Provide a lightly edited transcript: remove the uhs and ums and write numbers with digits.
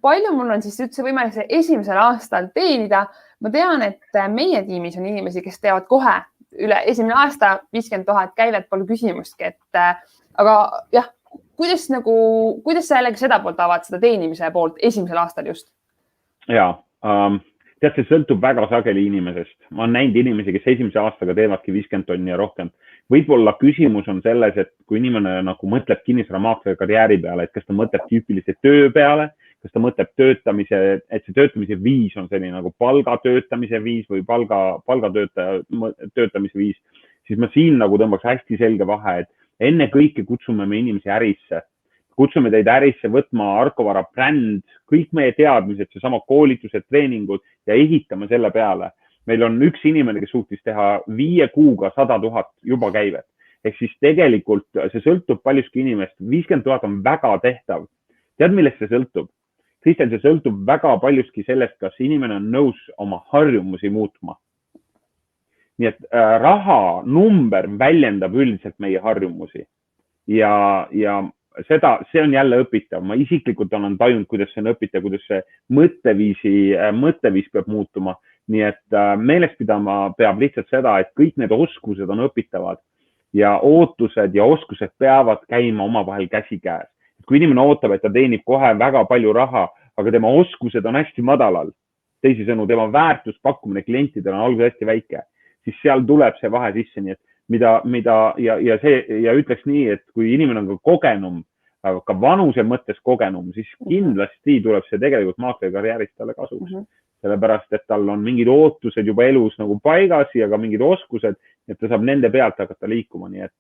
palju mul on siis üldse võimalik see esimesel aastal teenida? Ma tean, et meie tiimis on inimesi, kes teevad kohe üle esimene aasta 50 000 käivet, pole küsimustki, aga jah, kuidas sa jällegi seda poolt avad, seda teenimise poolt esimesel aastal just? Jaa, tead, see sõltub väga sageli inimesest. Ma olen näinud inimesi, kes esimese aastaga teevadki 50 tonni ja rohkem. Võib-olla küsimus on selles, et kui inimene nagu mõtleb kinnisvaramaakleri karjääri peale, et kas ta mõtleb tüüpilise töö peale, kas ta mõtleb töötamise, et see töötamise viis on selline nagu palgatöötamise viis või palgatöötamise viis, siis ma siin nagu tõmbaks hästi selge vahe, et enne kõike kutsume me inimesi ärisse. Kutsume teid ärisse võtma Arkovara bränd, kõik meie teadmised, seesama koolitused, treeningud ja ehitame selle peale. Meil on üks inimene, kes suutis teha 5 kuuga 100 000 juba käivet. Ehk siis tegelikult see sõltub paljuski inimest. 50 000 on väga tehtav. Tead, millest see sõltub? Kristjan, see sõltub väga paljuski sellest, kas inimene on nõus oma harjumusi muutma. Nii et raha number väljendab üldiselt meie harjumusi ja see on jälle õpitav. Ma isiklikult olen tajunud, kuidas see on õpitav, kuidas see mõtteviis peab muutuma. Nii et meeles pidama peab lihtsalt seda, et kõik need oskused on õpitavad ja ootused ja oskused peavad käima omavahel käsikäes. Kui inimene ootab, et ta teenib kohe väga palju raha, aga tema oskused on hästi madalal, teisisõnu, tema väärtuspakkumine klientidele on alguses hästi väike, siis seal tuleb see vahe sisse. Nii et ja ütleks nii, et kui inimene on ka kogenum, ka vanuse mõttes kogenum, siis kindlasti tuleb see tegelikult maakleri karjäärist talle kasuks. Sellepärast, et tal on mingid ootused juba elus nagu paigas ja ka mingid oskused, et ta saab nende pealt hakata liikuma. Nii et